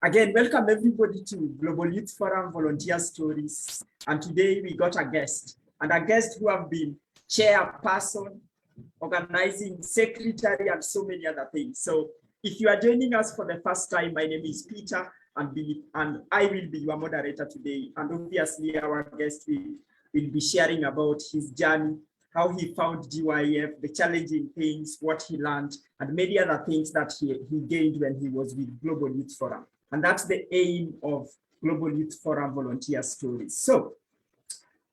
Again, welcome everybody to Global Youth Forum Volunteer Stories. And today we got a guest, and a guest who have been chairperson, organizing secretary, and so many other things. So if you are joining us for the first time, my name is Peter, and I will be your moderator today. And obviously our guest will be sharing about his journey, how he found GYF, the challenging things, what he learned, and many other things that he gained when he was with Global Youth Forum. And that's the aim of Global Youth Forum Volunteer Stories. So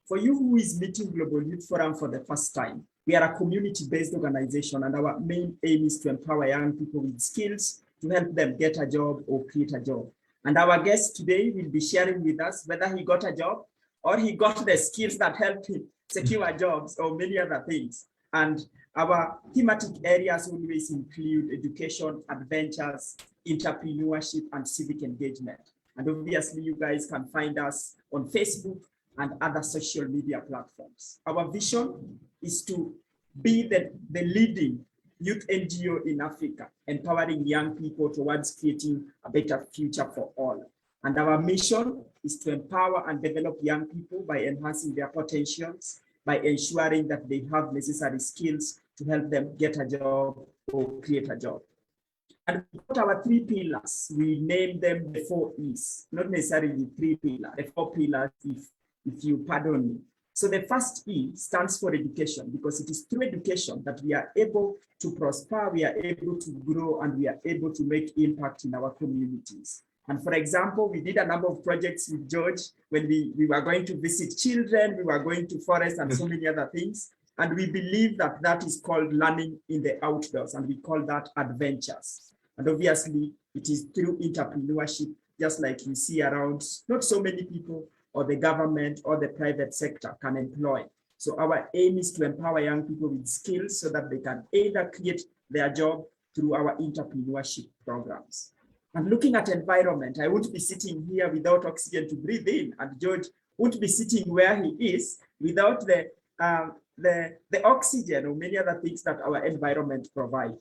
for you who is meeting Global Youth Forum for the first time, we are a community-based organization, and our main aim is to empower young people with skills to help them get a job or create a job. And our guest today will be sharing with us whether he got a job or he got the skills that helped him secure jobs or many other things. And our thematic areas always include education, adventures, entrepreneurship, and civic engagement. And obviously you guys can find us on Facebook and other social media platforms. Our vision is to be the leading youth NGO in Africa, empowering young people towards creating a better future for all. And our mission is to empower and develop young people by enhancing their potentials, by ensuring that they have necessary skills to help them get a job or create a job. And we got our 3 pillars. We named them the 4 E's, not necessarily 3 pillars, the 4 pillars, if you pardon me. So the first E stands for education, because it is through education that we are able to prosper, we are able to grow, and we are able to make impact in our communities. And for example, we did a number of projects with George when we were going to visit children, we were going to forests and so many other things. And we believe that that is called learning in the outdoors, and we call that adventures. And obviously, it is through entrepreneurship, just like you see around, not so many people or the government or the private sector can employ. So our aim is to empower young people with skills so that they can either create their job through our entrepreneurship programs. And looking at environment, I won't be sitting here without oxygen to breathe in, and George won't be sitting where he is without the oxygen or many other things that our environment provides.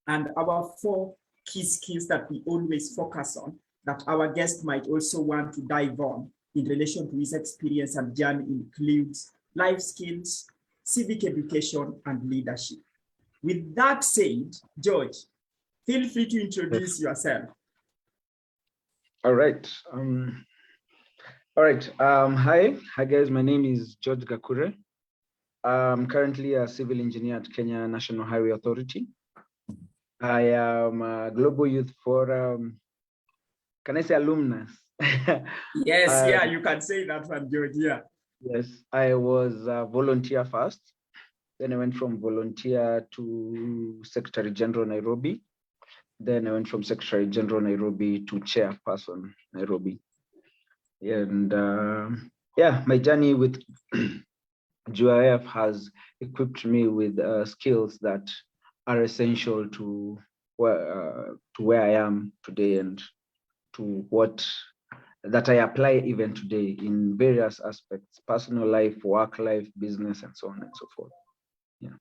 And our 4 key skills that we always focus on, that our guest might also want to dive on in relation to his experience and journey, includes life skills, civic education, and leadership. With that said, George, feel free to introduce yourself. All right. Hi guys, my name is George Gakure. I'm currently a civil engineer at Kenya National Highway Authority. I am a Global Youth Forum, can I say alumnus? Yes, yeah, you can say that one, George, yeah. Yes, I was a volunteer first. Then I went from volunteer to Secretary General Nairobi. Then I went from Secretary General Nairobi to Chairperson Nairobi. And yeah, my journey with GIF has equipped me with skills that are essential to where I am today and to what that I apply even today in various aspects: personal life, work life, business, and so on and so forth. Yeah.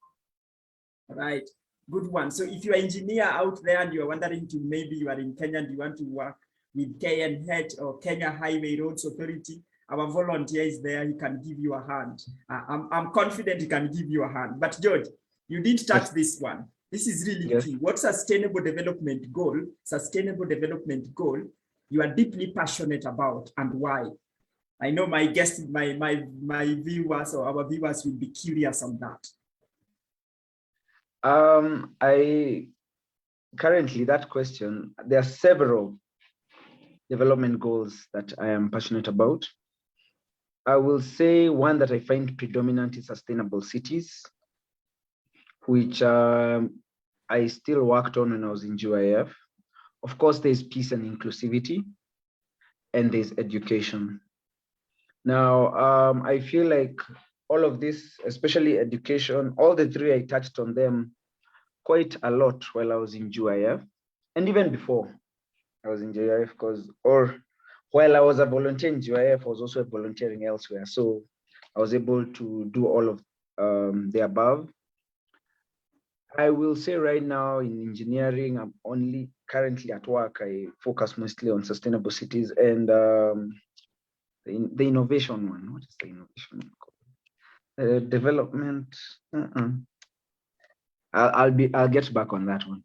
All right, good one. So if you're an engineer out there and you're wondering to maybe you are in Kenya and you want to work with KNH or Kenya Highway Roads Authority, our volunteer is there. He can give you a hand. I'm confident he can give you a hand. But George, you did touch this one. This is really key. What sustainable development goal you are deeply passionate about, and why? I know my guest, my viewers or our viewers will be curious on that. I currently, that question, there are several development goals that I am passionate about. I will say one that I find predominant is sustainable cities, which I still worked on when I was in GIF. Of course, there's peace and inclusivity, and there's education. Now, I feel like all of this, especially education, all the 3, I touched on them quite a lot while I was in GIF, and even before I was in GIF, or while I was a volunteer in GIF, I was also volunteering elsewhere. So I was able to do all of the above. I will say right now in engineering, I'm only currently at work. I focus mostly on sustainable cities and the innovation one. What is the innovation one called? Development. I'll get back on that one.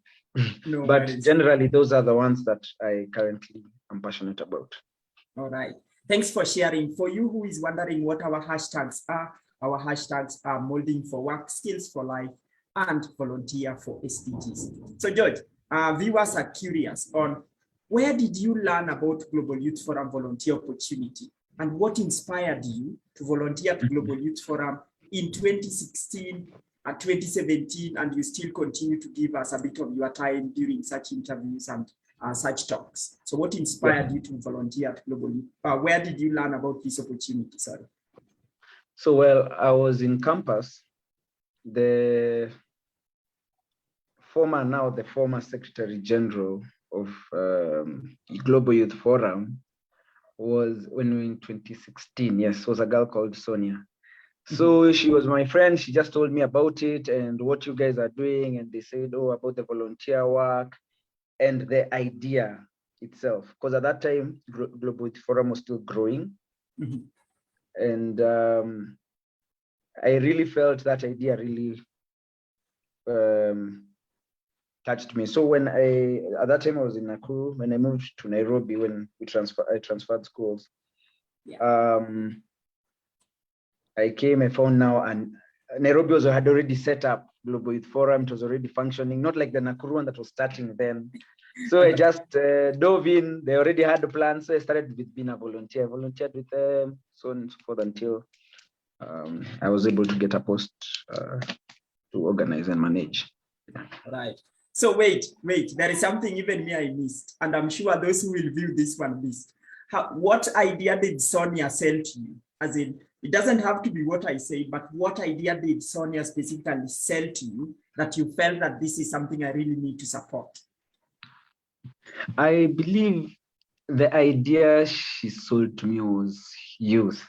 No But worries. generally, those are the ones that I currently am passionate about. All right. Thanks for sharing. For you who is wondering what our hashtags are molding for work, skills for life, and volunteer for SDGs. So George, viewers are curious on where did you learn about Global Youth Forum volunteer opportunity and what inspired you to volunteer to Global Youth Forum in 2016 and 2017, and you still continue to give us a bit of your time during such interviews and such talks. So what inspired you to volunteer at Global Youth? Where did you learn about this opportunity? Sorry. So, well, I was in campus. The former Secretary General of Global Youth Forum was when we were in 2016. Yes, was a girl called Sonia. So she was my friend. She just told me about it and what you guys are doing. And they said, oh, about the volunteer work and the idea itself. Because at that time, Global Youth Forum was still growing. And I really felt that idea really touched me. So when at that time I was in Nakuru, when I moved to Nairobi, when I transferred schools, I came, I found now, and Nairobi had already set up Global Youth Forum. It was already functioning, not like the Nakuru one that was starting then. So I just dove in. They already had a plan. So I started with being a volunteer. I volunteered with them, so on and so forth until I was able to get a post to organize and manage. Right. So wait, there is something even me I missed, and I'm sure those who will view this one missed. What idea did Sonia sell to you? As in, it doesn't have to be what I say, but what idea did Sonia specifically sell to you that you felt that this is something I really need to support? I believe the idea she sold to me was youth.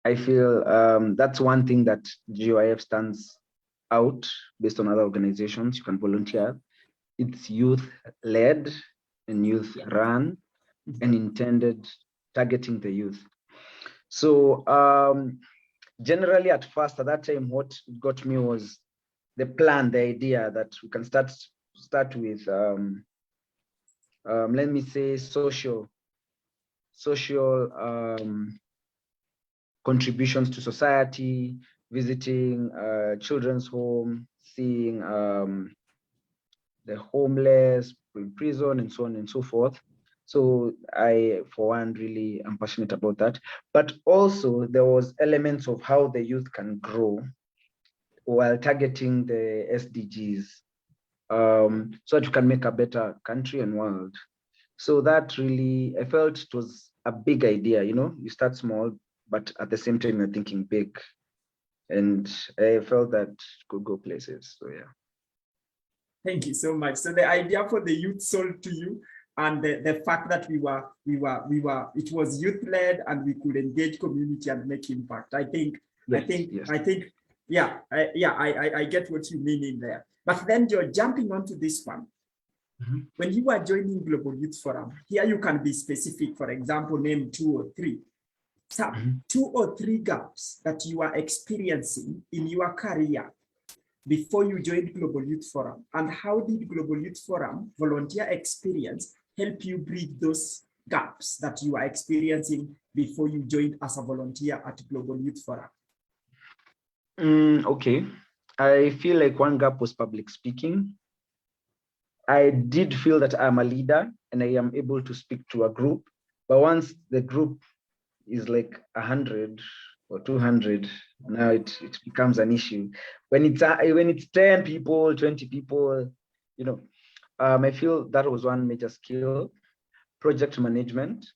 I feel that's one thing that GYF stands out based on other organizations you can volunteer. It's youth-led and youth-run and intended targeting the youth. So generally at first, at that time, what got me was the plan, the idea that we can start with, let me say, social contributions to society, visiting children's home, seeing the homeless in prison, and so on and so forth. So I, for one, really am passionate about that. But also there was elements of how the youth can grow while targeting the SDGs, so that you can make a better country and world. So that really, I felt it was a big idea. You start small, but at the same time, you're thinking big. And I felt that could go places. So yeah. Thank you so much. So the idea for the youth sold to you, and the fact that it was youth-led and we could engage community and make impact. I think I get what you mean in there. But then you're jumping onto this one. When you are joining Global Youth Forum, here you can be specific, for example, name 2 or 3. So 2 or 3 gaps that you are experiencing in your career before you joined Global Youth Forum, and how did Global Youth Forum volunteer experience help you bridge those gaps that you are experiencing before you joined as a volunteer at Global Youth Forum? Okay, I feel like one gap was public speaking. I did feel that I'm a leader and I am able to speak to a group, but once the group is like 100 or 200, now it becomes an issue. When it's 10 people, 20 people, I feel that was one major skill. Project management.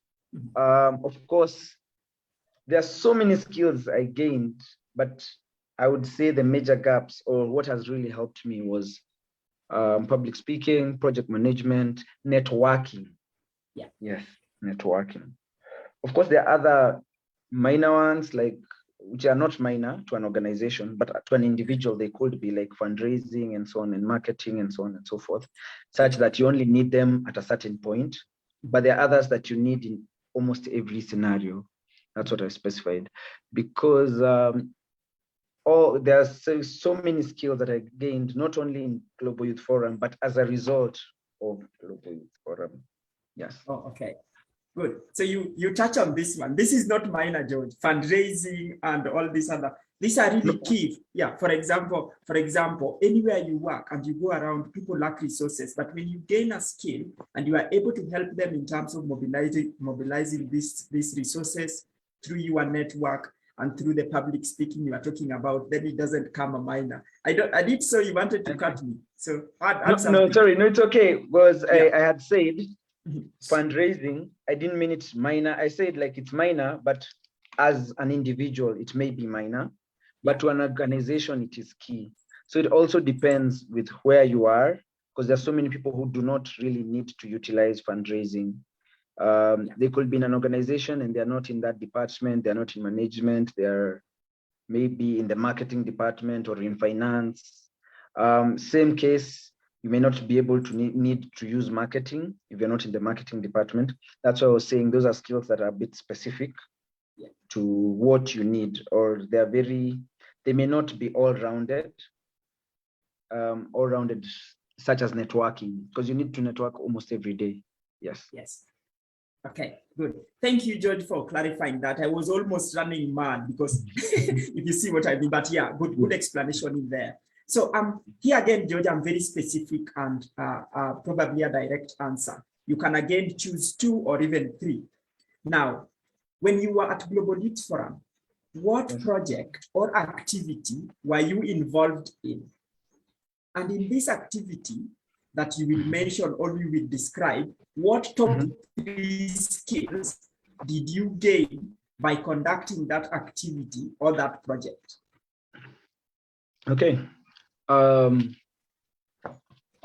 Of course, there are so many skills I gained, but I would say the major gaps, or what has really helped me, was public speaking, project management, networking. Yes, networking. Of course, there are other minor ones like which are not minor to an organization, but to an individual, they could be like fundraising and so on, and marketing and so on and so forth, such that you only need them at a certain point. But there are others that you need in almost every scenario. That's what I specified, because there's so many skills that I gained, not only in Global Youth Forum, but as a result of Global Youth Forum. Yes. Oh, okay. Good. So you touch on this one. This is not minor, George. Fundraising and all this other. These are really key. Yeah. For example, anywhere you work and you go around, people lack resources. But when you gain a skill and you are able to help them in terms of mobilizing these resources through your network and through the public speaking you are talking about, then it doesn't come a minor. I did so. You wanted to cut me. So no, sorry, no, it's okay. Because I had said fundraising, I didn't mean it's minor. I said like it's minor, but as an individual, it may be minor, but to an organization, it is key. So it also depends with where you are, because there's so many people who do not really need to utilize fundraising. They could be in an organization and they're not in that department, they're not in management, they're maybe in the marketing department or in finance. Same case, you may not be able to need to use marketing if you're not in the marketing department. That's why I was saying those are skills that are a bit specific to what you need, or they may not be all-rounded, such as networking, because you need to network almost every day. Yes. Yes. Okay, good. Thank you, George, for clarifying that. I was almost running mad because if you see what I mean, but yeah, good explanation in there. So here again, George, I'm very specific and probably a direct answer. You can again choose 2 or even 3. Now, when you were at Global Youth Forum, what project or activity were you involved in? And in this activity that you will mention or you will describe, what top 3 skills did you gain by conducting that activity or that project? Okay. I'll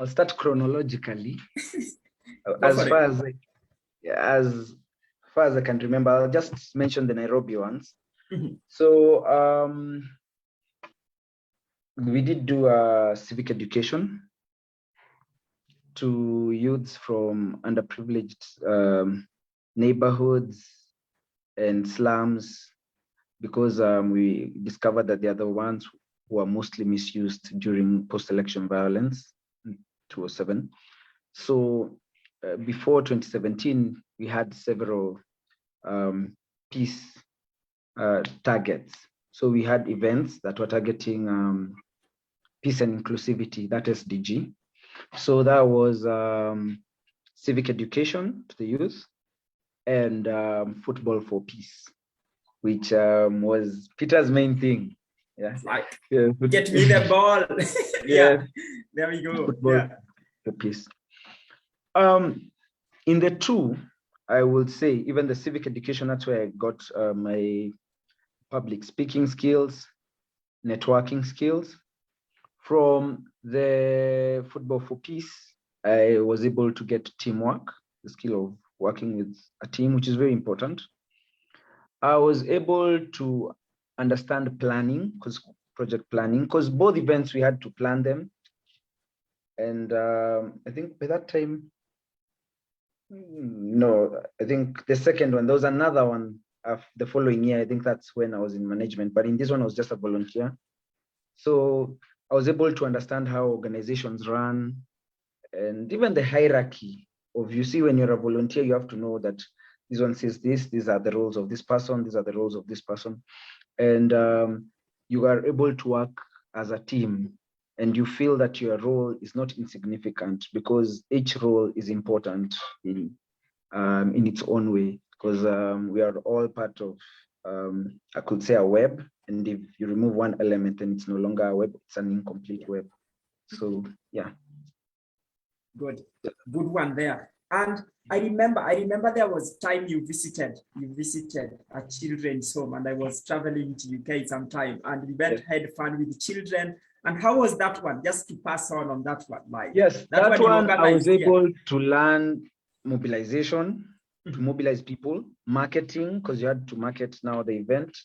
start chronologically. as far as I can remember, I'll just mention the Nairobi ones. So we did do civic education to youths from underprivileged neighborhoods and slums, because we discovered that they are the ones who are mostly misused during post-election violence in 2007. So before 2017, we had several peace targets. So we had events that were targeting peace and inclusivity, that SDG. So that was civic education to the youth and football for peace, which was Peter's main thing. Yeah. Get me the ball. Yeah. There we go. Football for peace. In the 2, I would say even the civic education, that's where I got my public speaking skills, networking skills. From the football for peace, I was able to get teamwork, the skill of working with a team, which is very important. I was able to understand planning, project planning, because both events we had to plan them. And I think by that time, no, I think the second one, there was another one the following year. I think that's when I was in management, but in this one I was just a volunteer. So I was able to understand how organizations run and even the hierarchy of, you see, when you're a volunteer, you have to know that this one says this, these are the roles of this person, these are the roles of this person. And you are able to work as a team, and you feel that your role is not insignificant because each role is important in its own way, because we are all part of, I could say, a web. And if you remove one element, then it's no longer a web, it's an incomplete web. So yeah. Good one there. And I remember there was time you visited a children's home, and I was traveling to UK sometime, and we went had fun with children. And how was that one? Just to pass on that one. Like, yes, that one I was able to learn mobilization, to mobilize people, marketing, because you had to market now the event,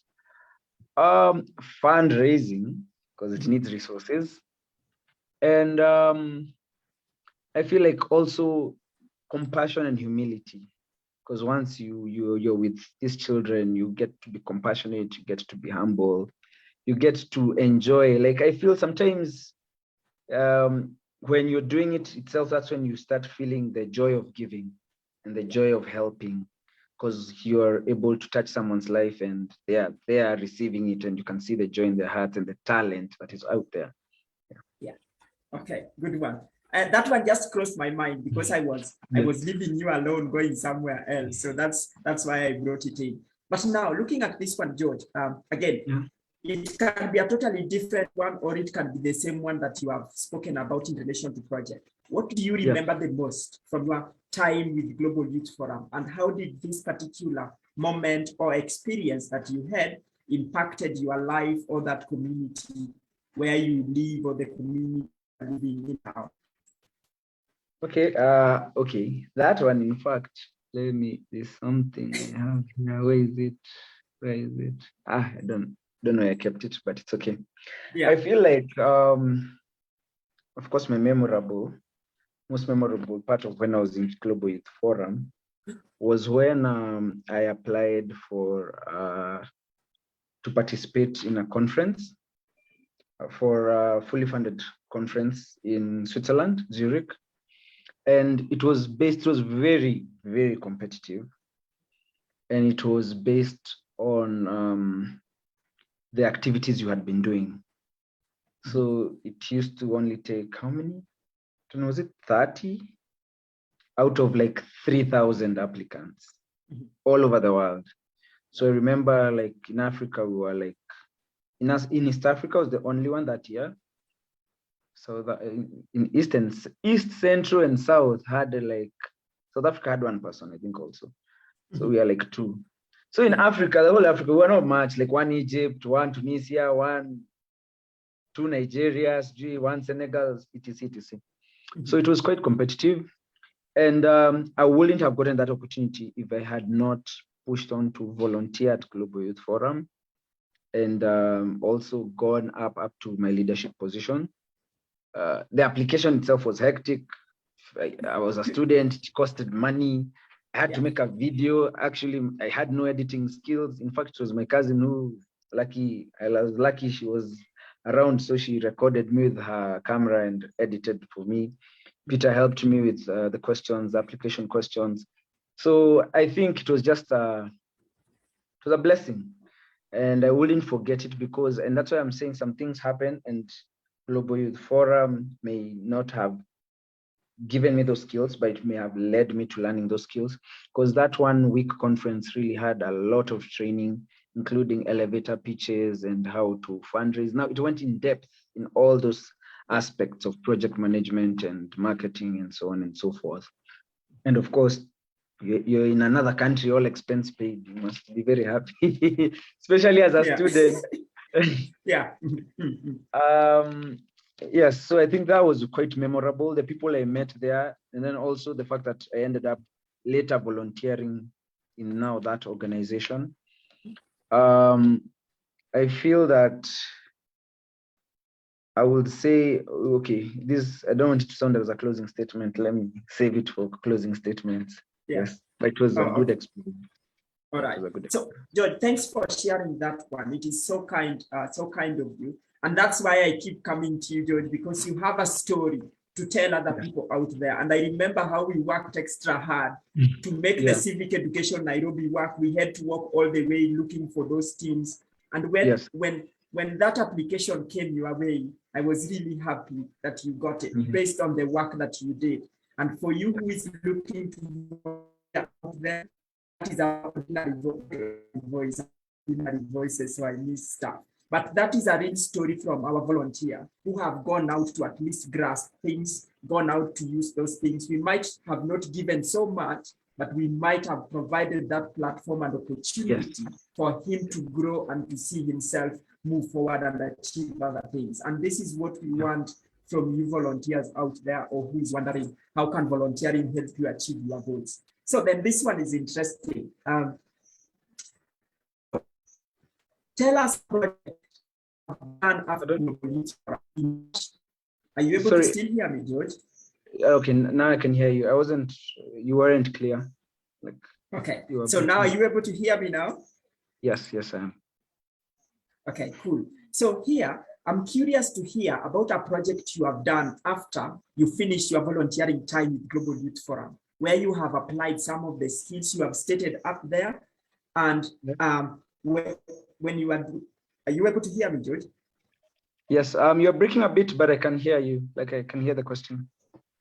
Fundraising, because it needs resources. And I feel like also compassion and humility, because once you're with these children, you get to be compassionate, you get to be humble, you get to enjoy. Like I feel sometimes when you're doing it itself, that's when you start feeling the joy of giving and the joy of helping, because you're able to touch someone's life and they are receiving it, and you can see the joy in their heart and the talent that is out there. Yeah. Okay, good one. And that one just crossed my mind because I was leaving you alone going somewhere else. So that's why I brought it in. But now looking at this one, George, again, it can be a totally different one, or it can be the same one that you have spoken about in relation to project. What do you remember the most from your time with Global Youth Forum, and how did this particular moment or experience that you had impacted your life or that community where you live, or the community living in now? Okay, okay. That one, in fact, there's something I have here. Where is it? Where is it? I don't know where I kept it, but it's okay. Yeah. I feel like, of course, most memorable part of when I was in Global Youth Forum was when I applied for to participate in a conference, for a fully funded conference in Switzerland, Zurich. And it was very, very competitive. And it was based on the activities you had been doing. So it used to only take how many? I don't know, was it 30 out of like 3,000 applicants all over the world? So I remember, like in Africa, we were like, in East Africa was the only one that year. So that in East, Central, and South had like, South Africa had one person, I think, also. So we are like two. So in Africa, the whole Africa, we were not much, like one Egypt, one Tunisia, two Nigerias, one Senegal, etc. So it was quite competitive. And I wouldn't have gotten that opportunity if I had not pushed on to volunteer at Global Youth Forum, and also gone up to my leadership position. The application itself was hectic. I was a student, it costed money. I had to make a video. Actually, I had no editing skills. In fact, it was my cousin who, I was lucky she was around, so she recorded me with her camera and edited for me. Peter helped me with the questions, application questions. So I think it was just it was a blessing, and I wouldn't forget it, because, and that's why I'm saying some things happen, and Global Youth Forum may not have given me those skills, but it may have led me to learning those skills, because that 1 week conference really had a lot of training, including elevator pitches and how to fundraise. Now it went in depth in all those aspects of project management and marketing and so on and so forth. And of course, you're in another country, all expense paid. You must be very happy, especially as a student. Yes, so I think that was quite memorable, the people I met there, and then also the fact that I ended up later volunteering in now that organization. I feel that I would say, okay, this, I don't want it to sound as a closing statement. Let me save it for closing statements. Yes, but it was a good experience. All right. So, George, thanks for sharing that one. It is so kind of you. And that's why I keep coming to you, George, because you have a story to tell other people out there. And I remember how we worked extra hard to make the civic education Nairobi work. We had to walk all the way looking for those teams. And when that application came your way, I was really happy that you got it based on the work that you did. And for you who is looking to out there, that is our ordinary voices, so I miss stuff. But that is a real story from our volunteer who have gone out to at least grasp things, gone out to use those things. We might have not given so much, but we might have provided that platform and opportunity for him to grow and to see himself move forward and achieve other things. And this is what we want from you volunteers out there, or who is wondering, how can volunteering help you achieve your goals? So then this one is interesting. tell us about it done after Global Youth Forum. Are you able to still hear me, George? Okay, now I can hear you. You weren't clear. Like, okay, so now are you able to hear me now? Yes, I am. Okay, cool. So here, I'm curious to hear about a project you have done after you finished your volunteering time with Global Youth Forum, where you have applied some of the skills you have stated up there. And when you are you able to hear me, George? Yes, you're breaking a bit, but I can hear you. Like I can hear the question.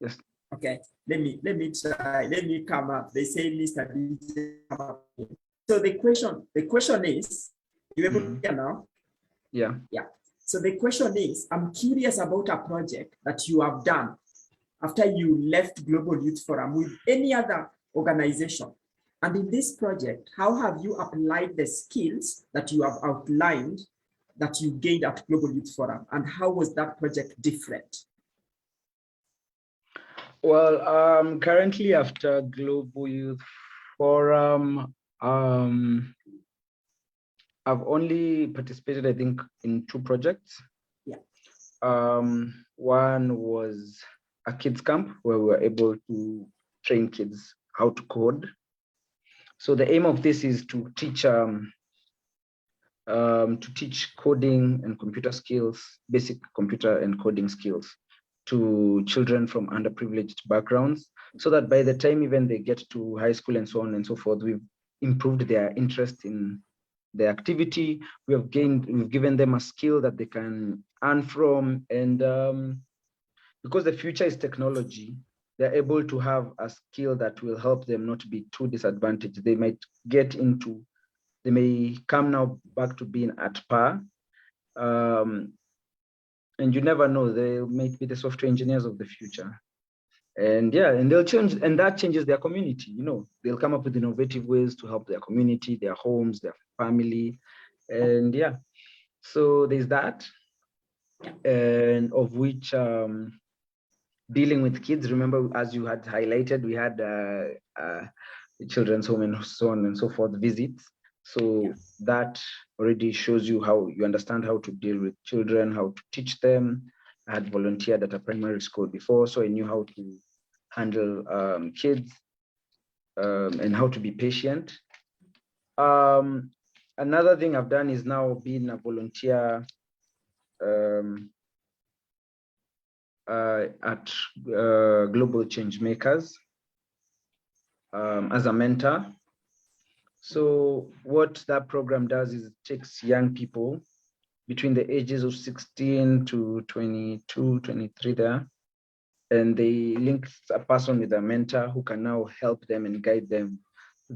Yes. Okay, let me try. Let me come up. They say Mr. DJ come up. So the question is, you able to hear now? Yeah. Yeah. So the question is, I'm curious about a project that you have done after you left Global Youth Forum with any other organization. And in this project, how have you applied the skills that you have outlined that you gained at Global Youth Forum? And how was that project different? Well, currently after Global Youth Forum, I've only participated, I think, in 2 projects. Yeah. One was a kids camp where we were able to train kids how to code. So the aim of this is to teach coding and computer skills, basic computer and coding skills to children from underprivileged backgrounds, so that by the time even they get to high school and so on and so forth, we've improved their interest in the activity. We've given them a skill that they can earn from. And because the future is technology, they're able to have a skill that will help them not be too disadvantaged. They may come now back to being at par. And you never know, they might be the software engineers of the future. And yeah, and they'll change, and that changes their community. They'll come up with innovative ways to help their community, their homes, their family. And yeah, so there's that. And of which dealing with kids, remember, as you had highlighted, we had children's home and so on and so forth visits. So that already shows you how you understand how to deal with children, how to teach them. I had volunteered at a primary school before, so I knew how to handle kids and how to be patient. Another thing I've done is now being a volunteer at Global Change Makers as a mentor. So what that program does is it takes young people between the ages of 16 to 22, 23 there, and they link a person with a mentor who can now help them and guide them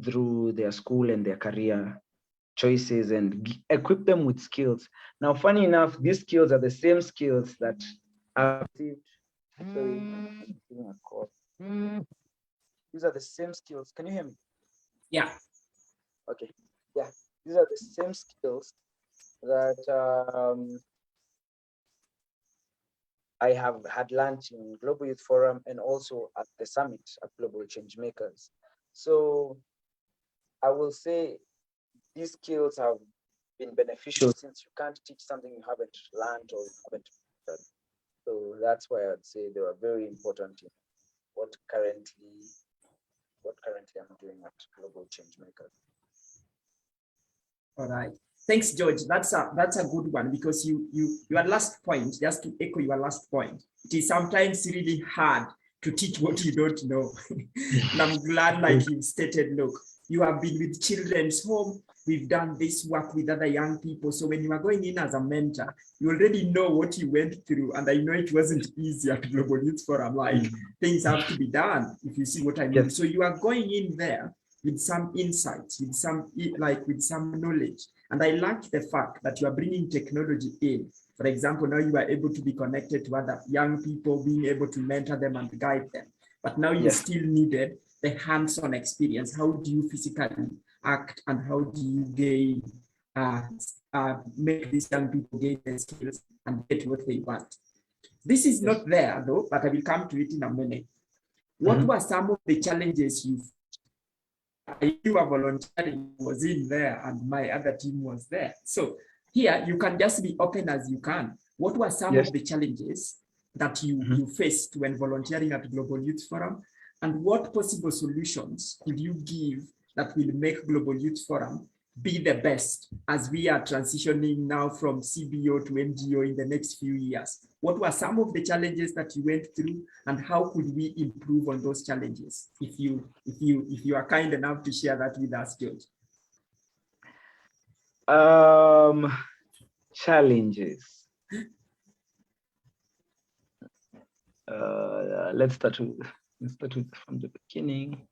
through their school and their career choices and equip them with skills. Now, funny enough, these skills are the same skills that I've received. Sorry, I'm a call. These are the same skills. Can you hear me? Yeah. Okay. Yeah, these are the same skills that I have had lunch in Global Youth Forum and also at the summit at Global Change Makers. So I will say these skills have been beneficial since you can't teach something you haven't learned or haven't done. So that's why I'd say they were very important in what currently I'm doing at Global Change Makers. All right. Thanks, George. That's a good one, because your last point, just to echo your last point, it is sometimes really hard to teach what you don't know. And I'm glad, like you stated, look, you have been with children's home. We've done this work with other young people. So when you are going in as a mentor, you already know what you went through. And I know it wasn't easy at Global Youth Forum. Like, things have to be done, if you see what I mean. Yes. So you are going in there with some insights, with some knowledge. And I like the fact that you are bringing technology in. For example, now you are able to be connected to other young people, being able to mentor them and guide them. But now you still needed the hands-on experience. How do you physically act, and how do you gain, make these young people gain their skills and get what they want? This is not there though, but I will come to it in a minute. What were some of the challenges you were volunteering was in there and my other team was there? So here you can just be open as you can. What were some Yes. of the challenges that you, Mhm. you faced when volunteering at Global Youth Forum? And what possible solutions could you give that will make Global Youth Forum be the best as we are transitioning now from CBO to NGO in the next few years? What were some of the challenges that you went through, and how could we improve on those challenges? If you are kind enough to share that with us, George. Challenges. Let's start with from the beginning.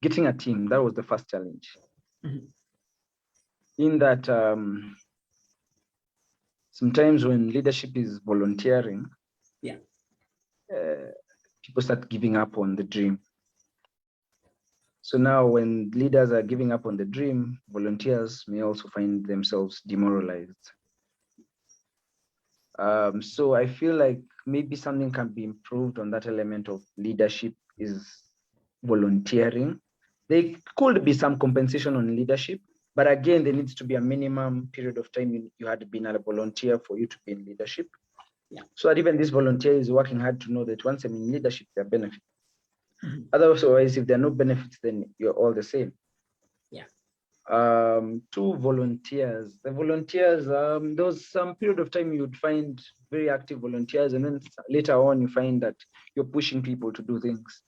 Getting a team, that was the first challenge. Mhm. In that sometimes when leadership is volunteering, Yeah. People start giving up on the dream. So now when leaders are giving up on the dream, volunteers may also find themselves demoralized. So I feel like maybe something can be improved on that element of leadership is volunteering. There could be some compensation on leadership, but again, there needs to be a minimum period of time you had been a volunteer for you to be in leadership. Yeah. So that even this volunteer is working hard to know that once I'm in leadership, there are benefits. Mhm. Otherwise, if there are no benefits, then you're all the same. Yeah. Two volunteers. The volunteers, there was some period of time you would find very active volunteers, and then later on you find that you're pushing people to do things.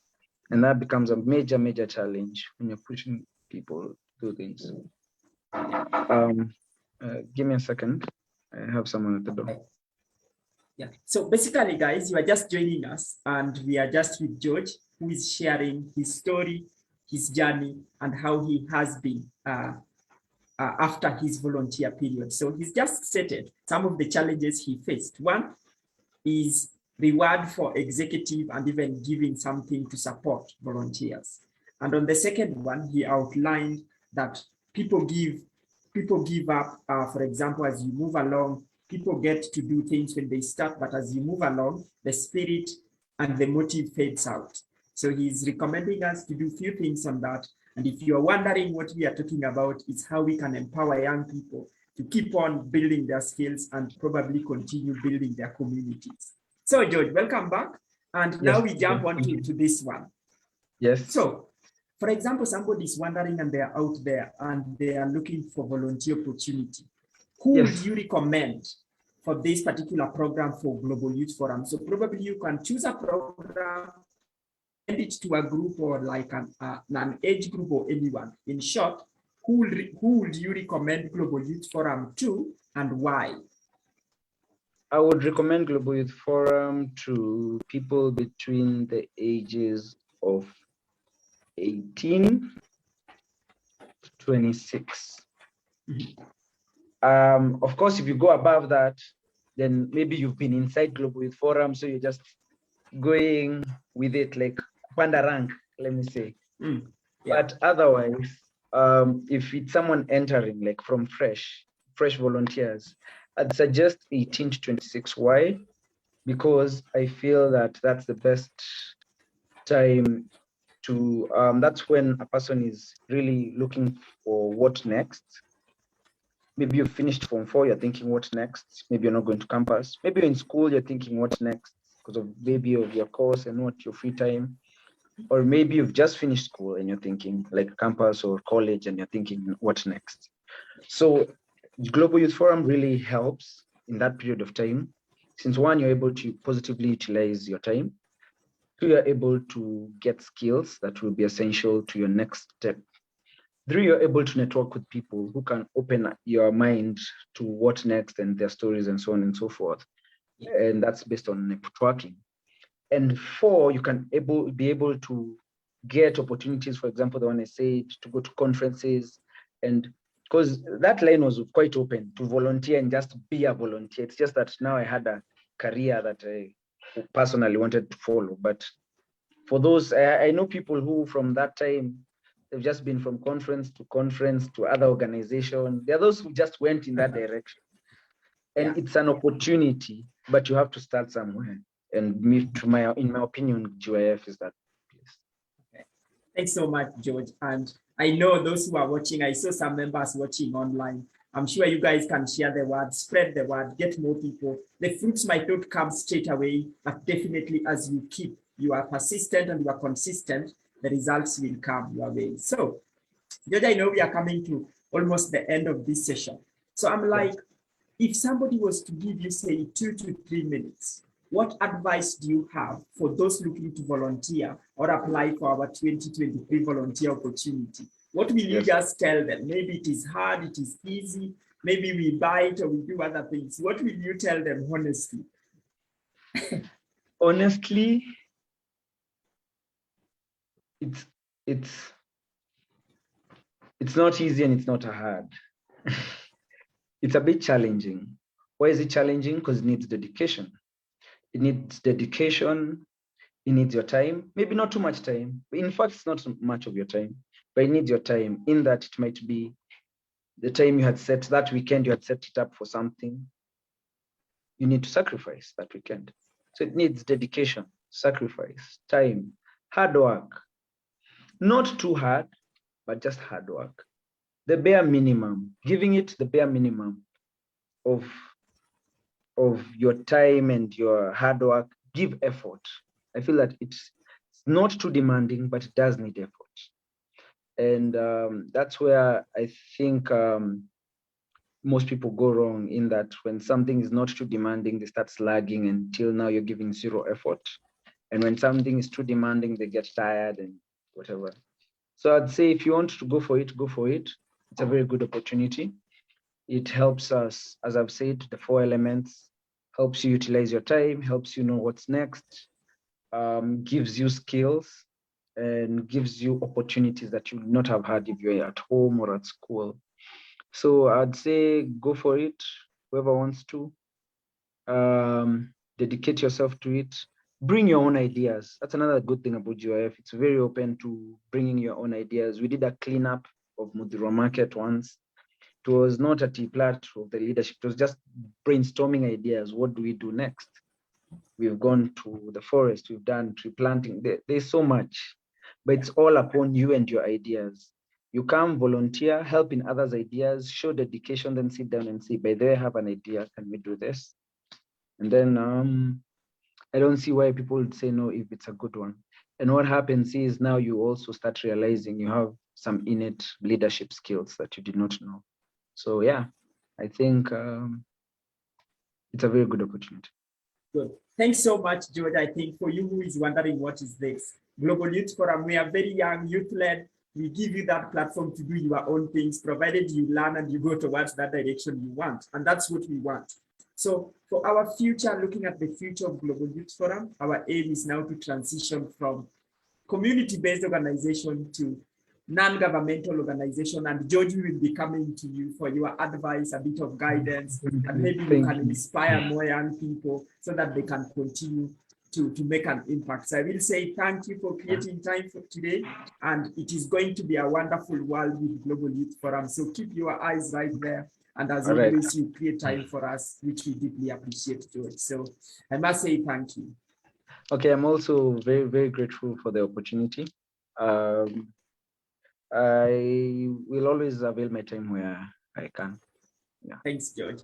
And that becomes a major, major challenge when you're pushing people to do things. Give me a second. I have someone at the door. Yeah. So basically, guys, you are just joining us, and we are just with George, who is sharing his story, his journey, and how he has been after his volunteer period. So he's just stated some of the challenges he faced. One is reward for executive and even giving something to support volunteers. And on the second one, he outlined that people give up, for example, as you move along, people get to do things when they start, but as you move along, the spirit and the motive fades out. So he's recommending us to do a few things on that. And if you're wondering what we are talking about, it's how we can empower young people to keep on building their skills and probably continue building their communities. So George, welcome back. And now we jump on to this one. Yes. So for example, somebody is wondering and they're out there and they are looking for volunteer opportunity. Who would you recommend for this particular program for Global Youth Forum? So probably you can choose a program, send it to a group or like an age group or anyone. In short, who would you recommend Global Youth Forum to and why? I would recommend Global Youth Forum to people between the ages of 18 to 26. Of course, if you go above that, then maybe you've been inside Global Youth Forum, so you're just going with it like panda rank, let me say. Yeah. But otherwise, if it's someone entering like from fresh volunteers, I'd suggest 18 to 26. Why? Because I feel that that's the best time to, that's when a person is really looking for what next. Maybe you finished Form 4, you're thinking what next? Maybe you're not going to campus. Maybe you're in school, you're thinking what next because of maybe of your course and what your free time. Or maybe you've just finished school and you're thinking like campus or college and you're thinking what next? So Global Youth Forum really helps in that period of time. Since one, you're able to positively utilize your time. Two, you're able to get skills that will be essential to your next step. Three, you're able to network with people who can open your mind to what next and their stories and so on and so forth. And that's based on networking. And four, you can be able to get opportunities, for example, the one I said, to go to conferences. And because that line was quite open to volunteer and just be a volunteer. It's just that now I had a career that I personally wanted to follow. But for those, I know people who from that time, they've just been from conference to other organization. There are those who just went in that direction. And it's an opportunity, but you have to start somewhere. And in my opinion, GIF is that place. Okay. Thanks so much, George. And I know those who are watching, I saw some members watching online. I'm sure you guys can share the word, spread the word, get more people. The fruits might not come straight away, but definitely as you are persistent and you are consistent, the results will come your way. So, George, I know we are coming to almost the end of this session. So I'm like, if somebody was to give you, say, 2 to 3 minutes, what advice do you have for those looking to volunteer or apply for our 2023 volunteer opportunity? What will you just tell them? Maybe it is hard, it is easy, maybe we buy it or we do other things. What will you tell them honestly? Honestly, it's not easy and it's not hard. It's a bit challenging. Why is it challenging? Because it needs dedication. It needs dedication. It needs your time. Maybe not too much time. In fact, it's not much of your time, but it needs your time. In that it might be the time you had set that weekend, you had set it up for something. You need to sacrifice that weekend. So it needs dedication, sacrifice, time, hard work. Not too hard, but just hard work. The bare minimum, giving it the bare minimum of your time and your hard work. Give effort. I feel that it's not too demanding, but it does need effort. And that's where I think most people go wrong, in that when something is not too demanding, they start slagging until now you're giving zero effort. And when something is too demanding, they get tired and whatever. So I'd say if you want to go for it, go for it. It's a very good opportunity. It helps us, as I've said, the 4 elements, helps you utilize your time, helps you know what's next, gives you skills, and gives you opportunities that you would not have had if you're at home or at school. So I'd say go for it, whoever wants to. Dedicate yourself to it. Bring your own ideas. That's another good thing about GIF. It's very open to bringing your own ideas. We did a cleanup of Mudhirwa Market once. It was not a tea plat of the leadership. It was just brainstorming ideas. What do we do next? We've gone to the forest. We've done tree planting. There's so much, but it's all upon you and your ideas. You come, volunteer, help in others' ideas, show dedication, then sit down and say, by the way, I have an idea. Can we do this? And then I don't see why people would say no if it's a good one. And what happens is now you also start realizing you have some innate leadership skills that you did not know. So yeah, I think it's a very good opportunity. Good. Thanks so much, George. I think for you who is wondering what is this, Global Youth Forum, we are very young, youth-led. We give you that platform to do your own things, provided you learn and you go towards that direction you want. And that's what we want. So for our future, looking at the future of Global Youth Forum, our aim is now to transition from community-based organization to non-governmental organization. And George will be coming to you for your advice, a bit of guidance, and maybe you can inspire more young people so that they can continue to make an impact. So I will say thank you for creating time for today. And it is going to be a wonderful world with Global Youth Forum. So keep your eyes right there. And as always, you create time for us, which we deeply appreciate, George. So I must say thank you. Okay, I'm also very, very grateful for the opportunity. I will always avail my time where I can. Yeah. Thanks, George.